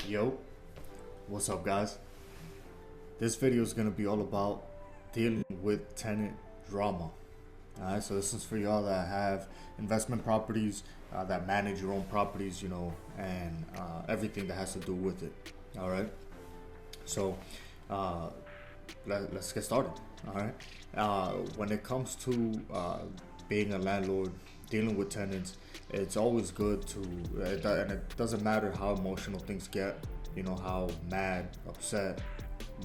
Yo, what's up, guys? This video is going to be all about dealing with tenant drama. Alright, so this is for y'all that have investment properties, that manage your own properties, and everything that has to do with it. Alright, so uh, let's get started. Alright, when it comes to being a landlord, dealing with tenants, it's always good to, and it doesn't matter how emotional things get, how mad, upset,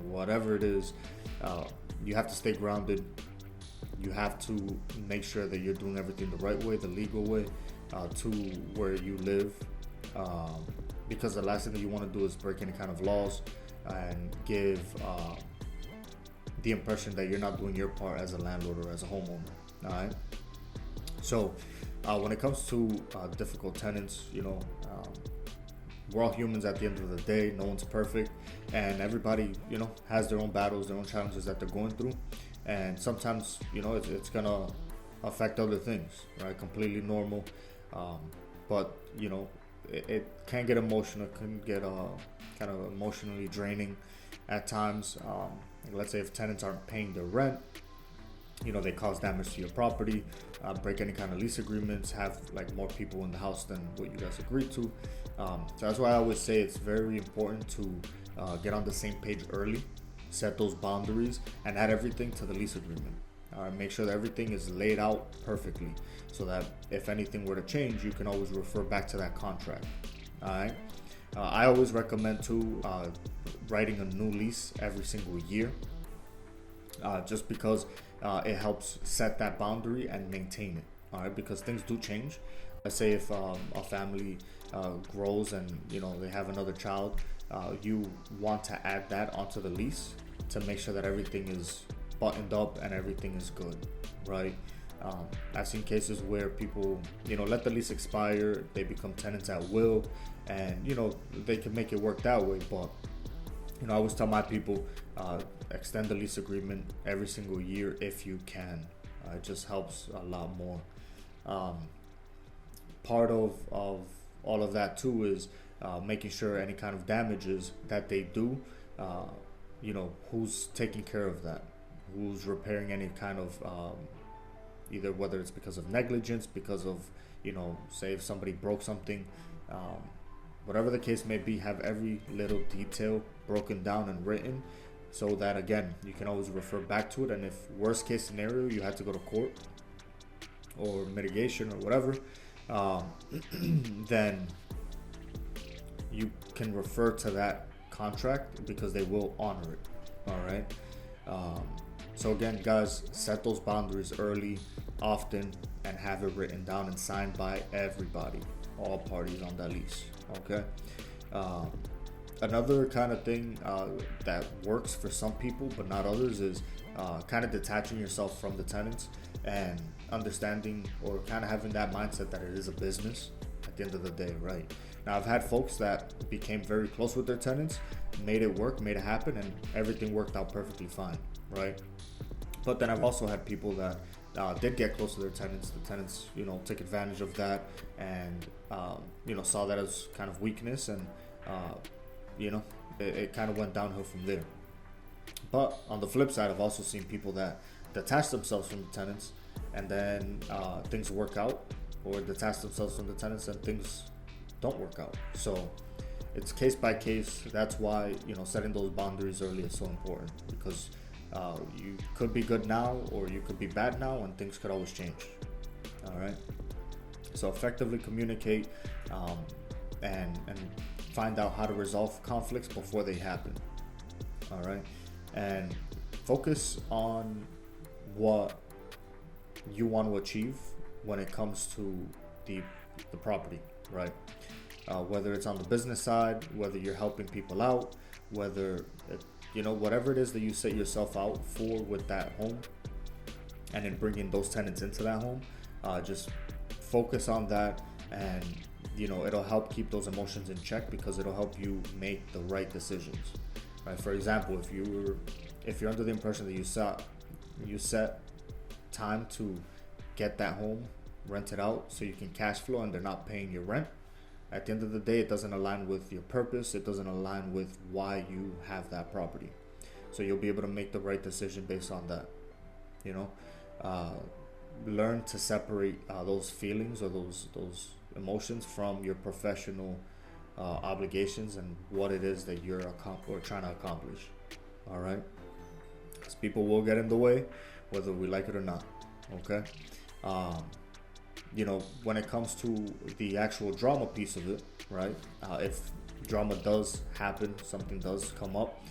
whatever it is, you have to stay grounded. You have to make sure that you're doing everything the right way, the legal way, to where you live, because the last thing that you want to do is break any kind of laws and give the impression that you're not doing your part as a landlord or as a homeowner. All right. So when it comes to difficult tenants, we're all humans at the end of the day. No one's perfect, and everybody, has their own battles, their own challenges that they're going through, and sometimes, it's gonna affect other things, right? Completely normal, but it can get emotional. It can get kind of emotionally draining at times. Let's say if tenants aren't paying their rent, they cause damage to your property, break any kind of lease agreements, have like more people in the house than what you guys agreed to. So that's why I always say it's very important to get on the same page early, set those boundaries, and add everything to the lease agreement. Make sure that everything is laid out perfectly, so that if anything were to change, you can always refer back to that contract. All right. I always recommend writing a new lease every single year, just because it helps set that boundary and maintain it. All right, because things do change. Let's say if a family grows and they have another child, you want to add that onto the lease to make sure that everything is buttoned up and everything is good, right? I've seen cases where people, let the lease expire, they become tenants at will, and they can make it work that way. But I always tell my people, extend the lease agreement every single year if you can. It just helps a lot more. Part of all of that too is making sure any kind of damages that they do, who's taking care of that, who's repairing any kind of, either whether it's because of negligence, because of, say if somebody broke something, whatever the case may be, have every little detail broken down and written, so that again you can always refer back to it. And if worst case scenario you had to go to court or mitigation or whatever, then you can refer to that contract because they will honor it. All right. So again, guys, set those boundaries early, often, and have it written down and signed by everybody, all parties on that lease. Okay. Another kind of thing that works for some people but not others is kind of detaching yourself from the tenants and understanding, or kind of having that mindset that it is a business at the end of the day, right? Now, I've had folks that became very close with their tenants, made it work, made it happen, and everything worked out perfectly fine, right? But then I've also had people that did get close to their tenants. The tenants, took advantage of that and, saw that as kind of weakness, and, it kind of went downhill from there. But on the flip side, I've also seen people that detach themselves from the tenants, and then things work out, or detach themselves from the tenants and things don't work out. So it's case by case. That's why setting those boundaries early is so important, because you could be good now or you could be bad now, and things could always change. All right. So effectively communicate, and find out how to resolve conflicts before they happen. All right. And focus on what you want to achieve when it comes to the property, right? Whether it's on the business side, whether you're helping people out, whether whatever it is that you set yourself out for with that home, and then bringing those tenants into that home, just focus on that, and it'll help keep those emotions in check, because it'll help you make the right decisions, right? For example, if you're under the impression that you set time to get that home rented out so you can cash flow and they're not paying your rent, At the end of the day, it doesn't align with your purpose. It doesn't align with why you have that property. So you'll be able to make the right decision based on that. You know, learn to separate those feelings or those emotions from your professional obligations and what it is that you're trying to accomplish. All right, because people will get in the way, whether we like it or not. Okay. You know, when it comes to the actual drama piece of it, right? If drama does happen, something does come up,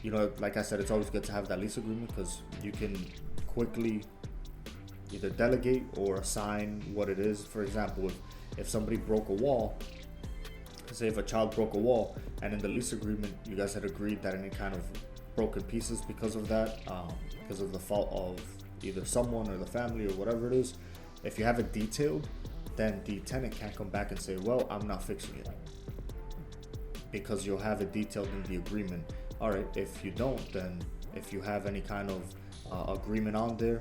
you know, like I said, it's always good to have that lease agreement, because you can quickly either delegate or assign what it is. For example, if somebody broke a wall, say if a child broke a wall, and in the lease agreement you guys had agreed that any kind of broken pieces because of that, because of the fault of either someone or the family or whatever it is, if you have it detailed, then the tenant can't come back and say, well, I'm not fixing it, because you'll have it detailed in the agreement. All right, if you don't, then if you have any kind of agreement on there,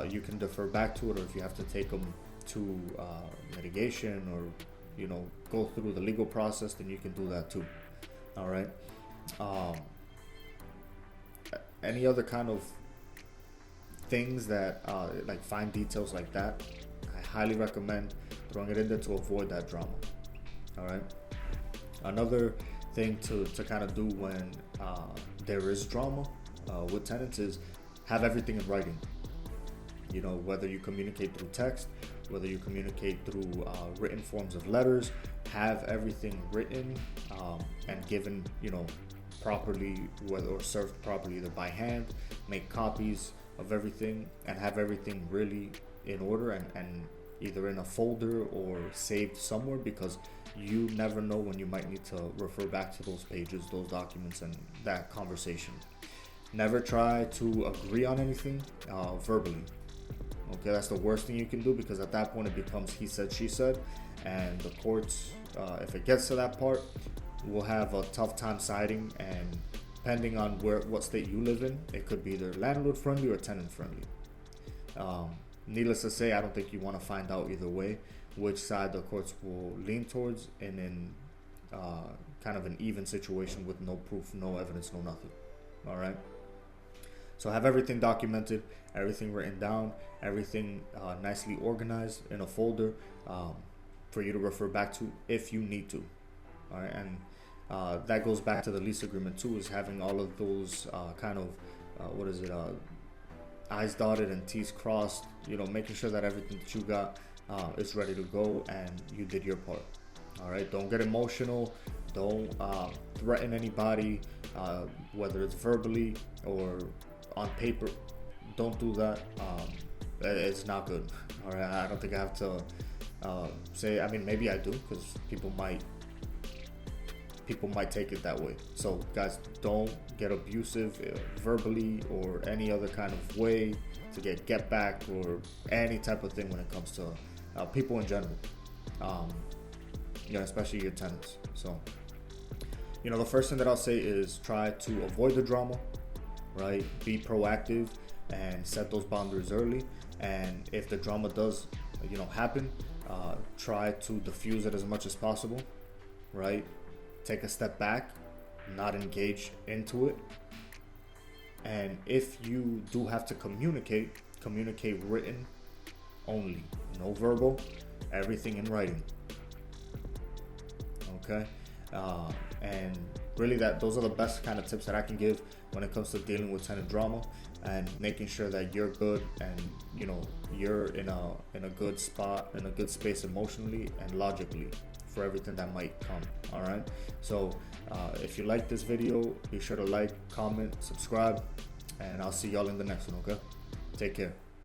you can defer back to it, or if you have to take them to mitigation, or, you know, go through the legal process, then you can do that too. All right. Any other kind of things that like fine details like that, I highly recommend throwing it in there to avoid that drama. All right. Another thing to kind of do when there is drama with tenants is have everything in writing. You know, whether you communicate through text, whether you communicate through written forms of letters, have everything written and given, you know, properly, or served properly, either by hand. Make copies of everything and have everything really in order, and either in a folder or saved somewhere, because you never know when you might need to refer back to those pages, those documents, and that conversation. Never try to agree on anything verbally. Okay, that's the worst thing you can do, because at that point it becomes he said, she said, and the courts, if it gets to that part, will have a tough time siding. And depending on what state you live in, it could be either landlord friendly or tenant friendly. Needless to say, I don't think you want to find out either way which side the courts will lean towards, and in kind of an even situation with no proof, no evidence, no nothing. All right. So have everything documented, everything written down, everything nicely organized in a folder for you to refer back to if you need to. All right, and that goes back to the lease agreement too, is having all of those kind of I's dotted and T's crossed. You know, making sure that everything that you got is ready to go and you did your part. All right, don't get emotional. Don't threaten anybody, whether it's verbally or on paper. Don't do that. It's not good. All right, I don't think I have to say. I mean, maybe I do, because people might take it that way. So guys, don't get abusive verbally or any other kind of way to get back or any type of thing when it comes to people in general. You know, especially your tenants. So, you know, the first thing that I'll say is try to avoid the drama, right? Be proactive and set those boundaries early. And if the drama does, you know, happen, try to diffuse it as much as possible, right? Take a step back, not engage into it. And if you do have to communicate written only, no verbal, everything in writing. Okay, and really those are the best kind of tips that I can give when it comes to dealing with tenant drama and making sure that you're good and, you know, you're in a good spot, in a good space emotionally and logically for everything that might come. All right, so if you like this video, be sure to like, comment, subscribe, and I'll see y'all in the next one. Okay, take care.